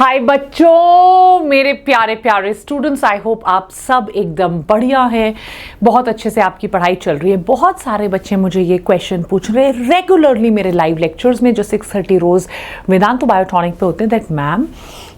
हाय बच्चों, मेरे प्यारे प्यारे स्टूडेंट्स, आई होप आप सब एकदम बढ़िया हैं। बहुत अच्छे से आपकी पढ़ाई चल रही है। बहुत सारे बच्चे मुझे ये क्वेश्चन पूछ रहे हैं रेगुलरली मेरे लाइव लेक्चर्स में जो 6:30 रोज वेदांतु बायोटॉनिक पे होते हैं, that ma'am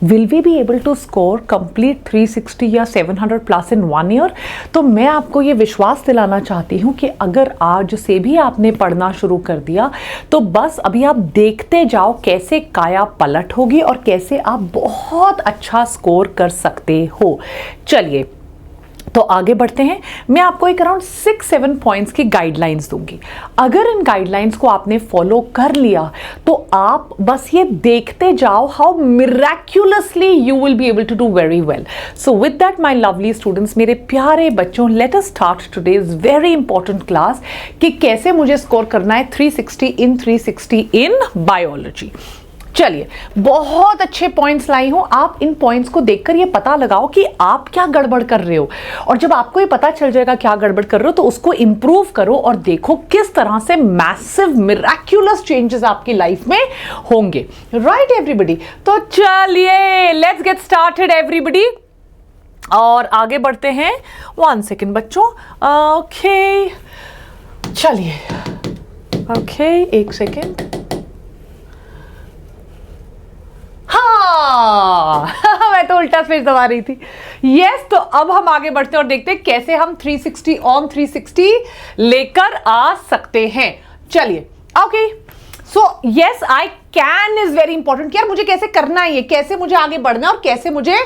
will we be able to score complete 360 या 700 प्लस इन 1 ईयर। तो मैं आपको ये विश्वास दिलाना चाहती हूँ कि अगर आज से भी आपने पढ़ना शुरू कर दिया तो बस अभी आप देखते जाओ कैसे काया पलट होगी और कैसे आप बहुत अच्छा स्कोर कर सकते हो। चलिए तो आगे बढ़ते हैं। मैं आपको एक अराउंड 6-7 पॉइंट्स की गाइडलाइंस दूंगी। अगर इन गाइडलाइंस को आपने फॉलो कर लिया तो आप बस ये देखते जाओ how miraculously you will be able to do very well. So with that my lovely students, मेरे प्यारे बच्चों, let us start today's very important class कि कैसे मुझे स्कोर करना है 360 इन बायोलॉजी। चलिए, बहुत अच्छे पॉइंट्स लाई हूं। आप इन पॉइंट्स को देखकर ये पता लगाओ कि आप क्या गड़बड़ कर रहे हो, और जब आपको ये पता चल जाएगा क्या गड़बड़ कर रहे हो तो उसको इंप्रूव करो और देखो किस तरह से मैसिव मिराक्युलस चेंजेस आपकी लाइफ में होंगे। Right everybody? तो चलिए लेट्स गेट स्टार्टेड एवरीबॉडी और आगे बढ़ते हैं। 1 सेकेंड बच्चों। ओके चलिए, ओके 1 सेकेंड। हाँ मैं तो उल्टा स्विच दबा रही थी। यस, तो अब हम आगे बढ़ते हैं और देखते हैं कैसे हम 360 ऑन 360 लेकर आ सकते हैं। चलिए, okay so yes, I can is very important. यार मुझे कैसे करना है, ये कैसे मुझे आगे बढ़ना है और कैसे मुझे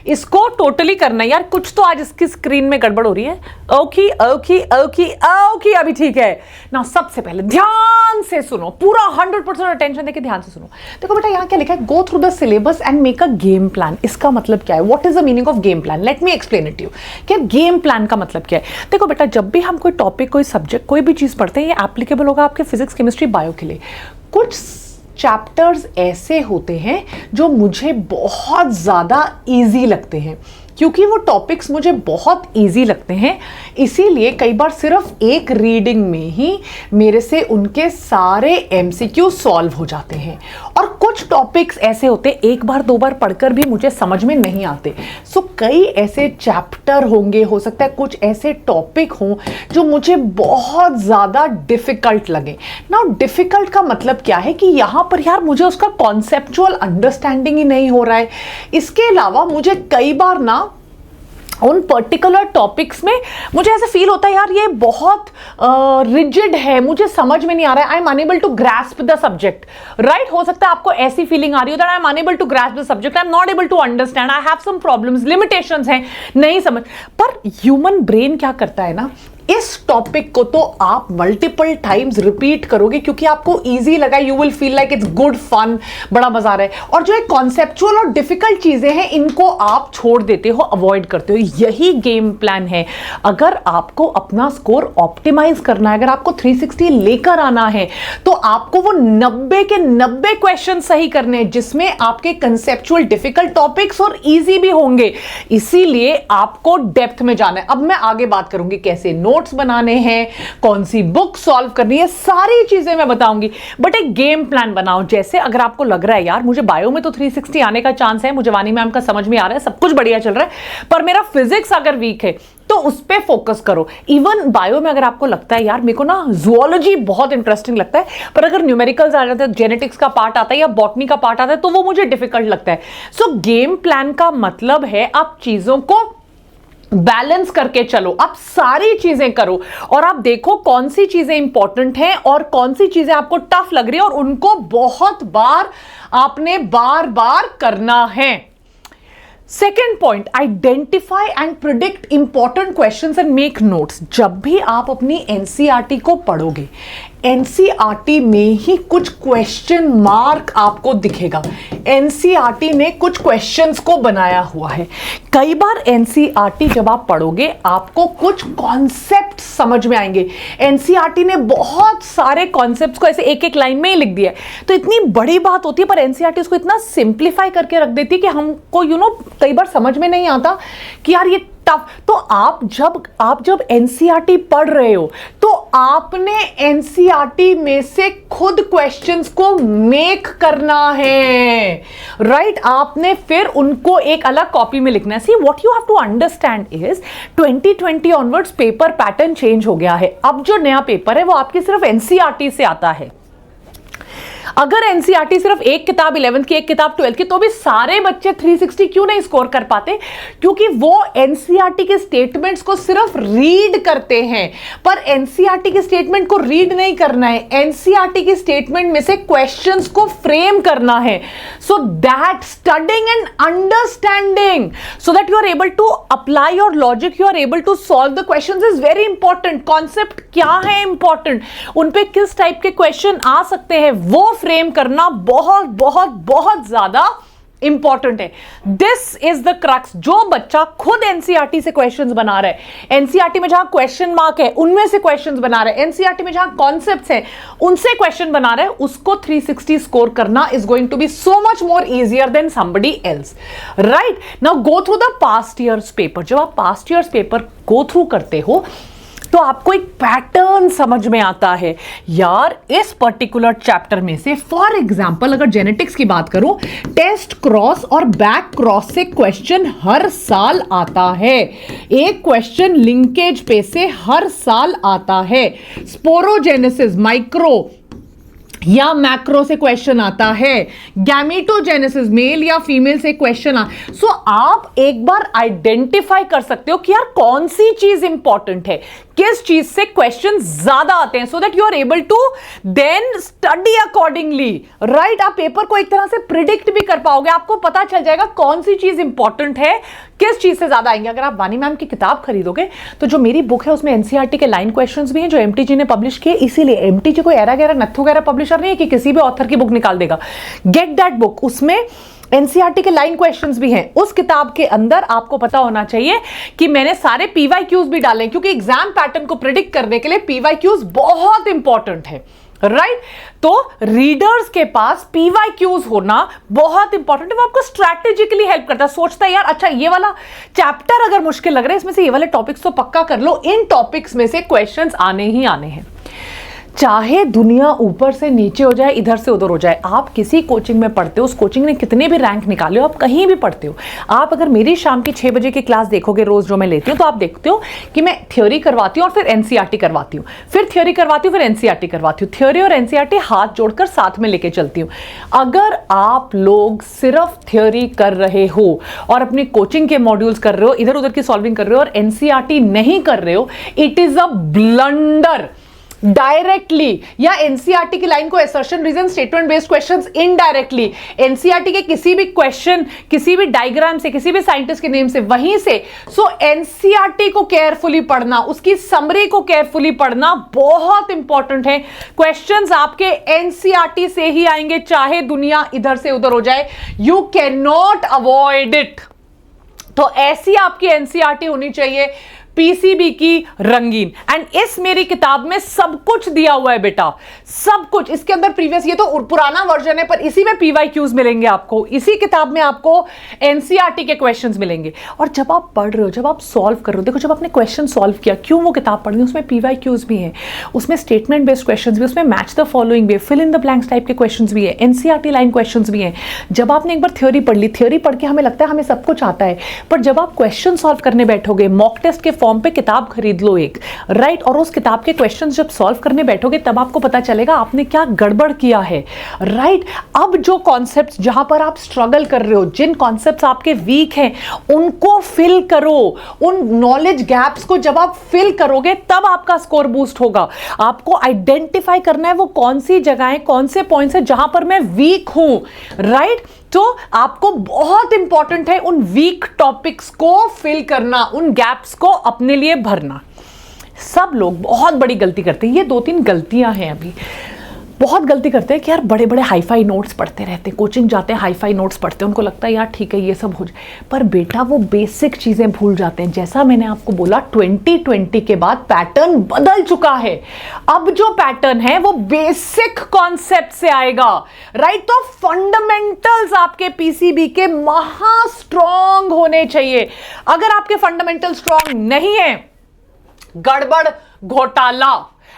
इसको टोटली करना है। यार कुछ तो आज इसकी स्क्रीन में गड़बड़ हो रही है। ओके ओके ओके ओके, अभी ठीक है ना। सबसे पहले ध्यान से सुनो, पूरा 100% अटेंशन देके ध्यान से सुनो। देखो बेटा, यहाँ क्या लिखा है, गो through the syllabus and make a game plan. इसका मतलब क्या है? What is the meaning of game plan? Let me explain it you. क्या गेम प्लान का मतलब क्या है? देखो बेटा, जब भी हम कोई टॉपिक, कोई सब्जेक्ट, कोई भी चीज पढ़ते हैं, ये एप्लीकेबल होगा आपके फिजिक्स, केमिस्ट्री, बायो के लिए। कुछ चैप्टर्स ऐसे होते हैं जो मुझे बहुत ज़्यादा इजी लगते हैं। क्योंकि वो टॉपिक्स मुझे बहुत इजी लगते हैं, इसीलिए कई बार सिर्फ एक रीडिंग में ही मेरे से उनके सारे एमसीक्यू सॉल्व हो जाते हैं। और कुछ टॉपिक्स ऐसे होते हैं एक बार 2 बार पढ़कर भी मुझे समझ में नहीं आते। सो कई ऐसे चैप्टर होंगे, हो सकता है कुछ ऐसे टॉपिक हों जो मुझे बहुत ज़्यादा डिफिकल्ट लगे। नाउ डिफिकल्ट का मतलब क्या है कि यहाँ पर यार मुझे उसका कॉन्सेप्चुअल अंडरस्टैंडिंग ही नहीं हो रहा है। इसके अलावा मुझे कई बार ना उन पर्टिकुलर टॉपिक्स में मुझे ऐसा फील होता है यार ये बहुत रिजिड है, मुझे समझ में नहीं आ रहा है। I am unable to grasp the subject. Right, हो सकता है आपको ऐसी फीलिंग आ रही हो that I am unable to grasp the subject, I am not able to understand, I have some problems, limitations हैं, नहीं समझ। पर ह्यूमन ब्रेन क्या करता है ना, इस टॉपिक को तो आप मल्टीपल टाइम्स रिपीट करोगे क्योंकि आपको इजी लगा, you will feel like it's good fun, बड़ा मजा आ रहा है। और जो एक कॉन्सेप्चुअल और डिफिकल्ट चीजें हैं इनको आप छोड़ देते हो, अवॉइड करते हो। यही गेम प्लान है। अगर आपको अपना स्कोर ऑप्टिमाइज करना है, अगर आपको 360 लेकर आना है, तो आपको वो 90 के 90 क्वेश्चन सही करने हैं जिसमें आपके कंसेप्चुअल डिफिकल्ट टॉपिक्स और इजी भी होंगे। इसीलिए आपको डेप्थ में जाना है। अब मैं आगे बात करूंगी कैसे नोट्स बनाने हैं, कौन सी बुक सॉल्व करनी है, सारी चीजें मैं बताऊंगी। बट एक गेम प्लान बनाओ। जैसे अगर आपको लग रहा है यार मुझे बायो में तो 360 आने का चांस है, मुझे वानी मैम का समझ में आ रहा है, सब कुछ बढ़िया चल रहा है, पर मेरा फिजिक्स अगर वीक है तो उस पे फोकस करो। इवन बायो में अगर आपको लगता है यार मेरे को ना जूलॉजी बहुत इंटरेस्टिंग लगता है, पर अगर न्यूमेरिकल्स आ जाते हैं, जेनेटिक्स का पार्ट आता है या बॉटनी का पार्ट आता है तो वो मुझे डिफिकल्ट लगता है। सो गेम प्लान का मतलब है आप चीजों को बैलेंस करके चलो, आप सारी चीजें करो और आप देखो कौन सी चीजें इंपॉर्टेंट हैं और कौन सी चीजें आपको टफ लग रही है और उनको बहुत बार आपने बार बार करना है। Second point, identify and predict important questions and make notes. जब भी आप अपनी एनसीईआरटी को पढ़ोगे, एनसीईआरटी में ही कुछ क्वेश्चन मार्क आपको दिखेगा। एनसीईआरटी ने कुछ क्वेश्चंस को बनाया हुआ है। कई बार एनसीईआरटी जब आप पढ़ोगे आपको कुछ कॉन्सेप्ट समझ में आएंगे। एनसीईआरटी ने बहुत सारे कॉन्सेप्ट्स को ऐसे एक एक लाइन में ही लिख दिया है, तो इतनी बड़ी बात होती है, पर एनसीईआरटी उसको इतना सिंप्लीफाई करके रख देती है कि हमको कई बार समझ में नहीं आता कि यार ये टफ। तो आप जब एनसीईआरटी पढ़ रहे हो तो आपने एनसीईआरटी में से खुद क्वेश्चंस को मेक करना है, राइट? आपने फिर उनको एक अलग कॉपी में लिखना है। See what you have to understand is 2020 onwards paper pattern change हो गया है। अब जो नया पेपर है वो आपकी सिर्फ एनसीईआरटी से आता है। अगर एनसीईआरटी सिर्फ एक किताब 11th की, एक किताब 12th की, तो भी सारे बच्चे 360 क्यों नहीं स्कोर कर पाते? क्योंकि वो एनसीईआरटी के स्टेटमेंट्स को सिर्फ रीड करते हैं, पर एनसीईआरटी के स्टेटमेंट को रीड नहीं करना है, एनसीईआरटी के स्टेटमेंट में से क्वेश्चंस को फ्रेम करना है। So that studying and understanding so that you are able to apply your logic, you are able to solve the questions is very important. Concept क्या है इंपॉर्टेंट, उन पे किस टाइप के क्वेश्चन आ सकते हैं वो फ्रेम करना बहुत बहुत बहुत ज्यादा इंपॉर्टेंट है। This is the crux. जो बच्चा खुद एनसीईआरटी से क्वेश्चंस बना रहा है, एनसीईआरटी में जहां क्वेश्चन मार्क है उनमें से क्वेश्चंस बना रहा है, एनसीईआरटी में जहां कॉन्सेप्ट्स हैं उनसे क्वेश्चन बना रहा है, उसको 360 स्कोर करना is going to be so much more easier than somebody else, right? Now go through the past years paper. जब आप past years paper go through करते हो तो आपको एक पैटर्न समझ में आता है, यार इस पर्टिकुलर चैप्टर में से फॉर एग्जांपल अगर जेनेटिक्स की बात करूं, टेस्ट क्रॉस और बैक क्रॉस से क्वेश्चन हर साल आता है। एक क्वेश्चन लिंकेज पे से हर साल आता है। स्पोरोजेनेसिस माइक्रो या मैक्रो से क्वेश्चन आता है। गैमेटोजेनेसिस मेल या फीमेल से क्वेश्चन सो आप एक बार आइडेंटिफाई कर सकते हो कि यार कौन सी चीज इंपॉर्टेंट है, किस चीज से क्वेश्चन ज्यादा आते हैं, so that you are able to then study accordingly, right? आप पेपर को एक तरह से प्रिडिक्ट भी कर पाओगे, आपको पता चल जाएगा कौन सी चीज इंपॉर्टेंट है, किस चीज से ज्यादा आएंगे। अगर आप वानी मैम की किताब खरीदोगे तो जो मेरी बुक है उसमें एनसीईआरटी के लाइन क्वेश्चंस भी हैं जो एमटीजी ने पब्लिश किए, इसीलिए एमटीजी कोई एरा गैरा नत्थु गैरा पब्लिशर नहीं है कि किसी भी ऑथर की बुक निकाल देगा। गेट दैट बुक, उसमें एनसीईआरटी के लाइन क्वेश्चंस भी हैं। उस किताब के अंदर आपको पता होना चाहिए कि मैंने सारे पीवाईक्यूज भी डाले, क्योंकि एग्जाम पैटर्न को प्रिडिक्ट करने के लिए पीवाईक्यूज बहुत इंपॉर्टेंट है, राइट? तो रीडर्स के पास पीवाईक्यूज होना बहुत इंपॉर्टेंट है। वो आपको स्ट्रैटेजिकली हेल्प करता है, सोचता है यार अच्छा ये वाला चैप्टर अगर मुश्किल लग रहा है इसमें से ये वाले टॉपिक्स तो पक्का कर लो, इन टॉपिक्स में से क्वेश्चंस आने ही आने हैं। चाहे दुनिया ऊपर से नीचे हो जाए, इधर से उधर हो जाए, आप किसी कोचिंग में पढ़ते हो, उस कोचिंग ने कितने भी रैंक निकाले हो, आप कहीं भी पढ़ते हो, आप अगर मेरी शाम की 6 बजे की क्लास देखोगे रोज जो मैं लेती हूँ, तो आप देखते हो कि मैं थ्योरी करवाती हूँ और फिर एनसीईआरटी करवाती हूँ, फिर थ्योरी करवाती हूँ, फिर एनसीईआरटी करवाती हूँ, थ्योरी और एनसीईआरटी हाथ जोड़कर साथ में लेके चलती हूँ। अगर आप लोग सिर्फ थ्योरी कर रहे हो और अपनी कोचिंग के मॉड्यूल्स कर रहे हो, इधर उधर की सॉल्विंग कर रहे हो और एनसीईआरटी नहीं कर रहे हो, it is a blunder. Directly या एनसीईआरटी की लाइन को assertion reason statement based questions indirectly, NCERT के किसी भी क्वेश्चन किसी भी डायग्राम से, किसी भी साइंटिस्ट के नेम से, वहीं से। सो एनसीईआरटी को केयरफुली पढ़ना, उसकी समरी को केयरफुली पढ़ना बहुत इंपॉर्टेंट है। क्वेश्चंस आपके एनसीईआरटी से ही आएंगे, चाहे दुनिया इधर से उधर हो जाए, you can not avoid it. तो ऐसी आपकी एनसीईआरटी होनी चाहिए, पीसीबी की रंगीन। एंड इस मेरी किताब में सब कुछ दिया हुआ है बेटा, सब कुछ। इसके अंदर प्रीवियस, ये तो पुराना वर्जन है पर इसी में पीवाईक्यूज मिलेंगे आपको, इसी किताब में आपको एनसीईआरटी के क्वेश्चंस मिलेंगे। और जब आप पढ़ रहे हो, जब आप सॉल्व कर रहे हो, देखो जब आपने क्वेश्चन सॉल्व किया, क्यों वो किताब पढ़नी, उसमें पीवाईक्यूज भी हैं, उसमें स्टेटमेंट बेस्ड क्वेश्चंस भी, उसमें मैच द फॉलोइंग भी है, fill in the blanks type के क्वेश्चंस भी है, एनसीईआरटी लाइन क्वेश्चंस भी हैं। जब आपने एक बार थ्योरी पढ़ ली, थ्योरी पढ़ के हमें लगता है हमें सब कुछ आता है, पर जब आप क्वेश्चन सॉल्व करने बैठोगे, मॉक टेस्ट के फॉर्म पे किताब खरीद लो एक, राइट, और उस किताब के क्वेश्चंस जब सॉल्व करने बैठोगे तब आपको पता चलेगा आपने क्या गड़बड़ किया है, राइट। अब जो कॉन्सेप्ट्स जहां पर आप स्ट्रगल कर रहे हो, जिन कॉन्सेप्ट्स आपके वीक हैं, उनको फिल करो। उन नॉलेज गैप्स को जब आप फिल करोगे तब आपका स्कोर बूस्ट होगा। आपको आइडेंटिफाई करना है वो कौन सी जगहें, कौन से पॉइंट्स है जहां पर मैं वीक हूं, राइट। तो आपको बहुत इंपॉर्टेंट है उन वीक टॉपिक्स को फिल करना, उन गैप्स को अपने लिए भरना। सब लोग बहुत बड़ी गलती करते हैं, ये 2-3 गलतियां हैं अभी, बहुत गलती करते हैं कि यार बड़े बड़े हाईफाई नोट्स पढ़ते रहते हैं, कोचिंग जाते हैं हाईफाई नोट्स पढ़ते हैं, उनको लगता है यार ठीक है ये सब हो जाए, पर बेटा वो बेसिक चीज़ें भूल जाते हैं। जैसा मैंने आपको बोला 2020 के बाद पैटर्न बदल चुका है। अब जो पैटर्न है वो बेसिक कॉन्सेप्ट से आएगा, राइट। तो फंडामेंटल्स आपके पीसीबी के महा स्ट्रॉन्ग होने चाहिए। अगर आपके फंडामेंटल स्ट्रॉन्ग नहीं है, गड़बड़ घोटाला।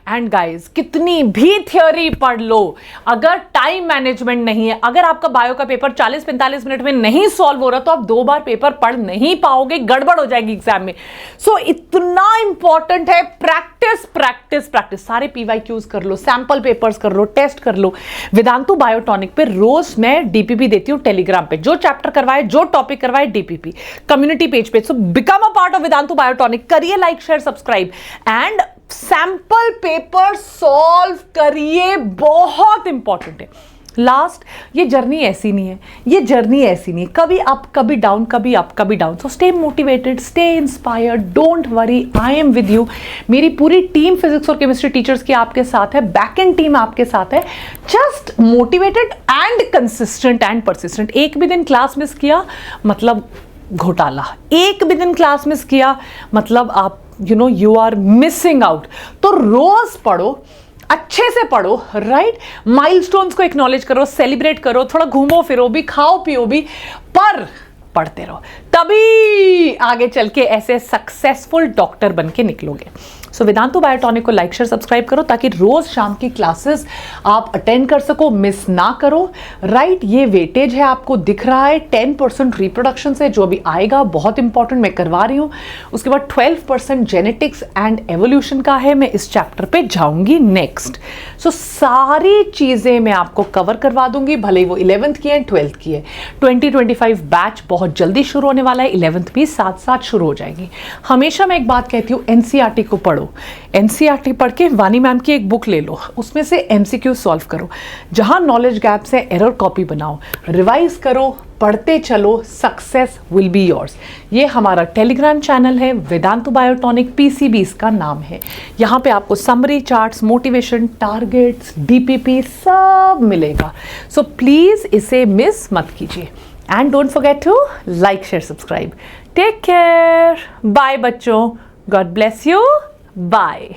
एंड गाइज, कितनी भी थ्योरी पढ़ लो, अगर टाइम मैनेजमेंट नहीं है, अगर आपका बायो का पेपर 40-45 मिनट में नहीं सॉल्व हो रहा, तो आप 2 बार पेपर पढ़ नहीं पाओगे, गड़बड़ हो जाएगी एग्जाम में। सो इतना इंपॉर्टेंट है प्रैक्टिस प्रैक्टिस प्रैक्टिस। सारे पीवाईक्यूज कर लो, सैंपल पेपर्स कर लो, टेस्ट कर लो। वेदांतु बायोटॉनिक पे रोज मैं डीपीपी देती हूँ टेलीग्राम पे, जो चैप्टर करवाए, जो टॉपिक करवाए, डीपीपी कम्युनिटी पेज पे। So become a part of Vedantu biotonic, करिए like share subscribe and sample paper solve करिए, बहुत इंपॉर्टेंट है। लास्ट, ये जर्नी ऐसी नहीं है, ये जर्नी ऐसी नहीं है, कभी अप कभी डाउन, कभी अप कभी down. So stay motivated, stay inspired, don't worry, I am with you. मेरी पूरी टीम फिजिक्स और केमिस्ट्री टीचर्स की आपके साथ है, बैक एंड टीम आपके साथ है। Just motivated and consistent and persistent. एक भी दिन क्लास मिस किया मतलब घोटाला, एक भी दिन क्लास मिस किया मतलब आप यू आर मिसिंग आउट। तो रोज पढ़ो, अच्छे से पढ़ो, राइट। माइलस्टोन्स को एक्नॉलेज करो, सेलिब्रेट करो, थोड़ा घूमो फिरो भी, खाओ पियो भी, पर पढ़ते रहो, तभी आगे चल के ऐसे सक्सेसफुल डॉक्टर बन के निकलोगे। सो वेदांतु बायोटॉनिक को लाइक शेयर सब्सक्राइब करो, ताकि रोज शाम की क्लासेस आप अटेंड कर सको, मिस ना करो, राइट। ये वेटेज है, आपको दिख रहा है 10% रिप्रोडक्शन से, जो अभी आएगा बहुत इंपॉर्टेंट, मैं करवा रही हूँ। उसके बाद 12% जेनेटिक्स एंड एवोल्यूशन का है, मैं इस चैप्टर पे जाऊंगी नेक्स्ट। सो सारी चीजें मैं आपको कवर करवा दूंगी, भले ही वो 11th की है 12th की है। 2025 बैच बहुत जल्दी शुरू होने वाला है, 11th भी साथ साथ शुरू हो जाएगी। हमेशा मैं एक बात कहती हूँ, एनसीईआरटी को पढ़ो, एनसीईआरटी पढ़ के वानी मैम की एक बुक ले लो, उसमें से एमसीक्यू सॉल्व करो, जहां नॉलेज गैप्स है एरर कॉपी बनाओ, रिवाइज करो, पढ़ते चलो, सक्सेस विल बी योर्स। ये हमारा टेलीग्राम चैनल है, वेदांतु बायोटॉनिक पीसीबी इसका नाम है। यहाँ पे आपको summary, charts, motivation, targets, DPP सब मिलेगा। सो प्लीज इसे मिस मत कीजिए and don't forget to like share subscribe. Take care, bye बच्चों, गॉड ब्लेस यू, बाय।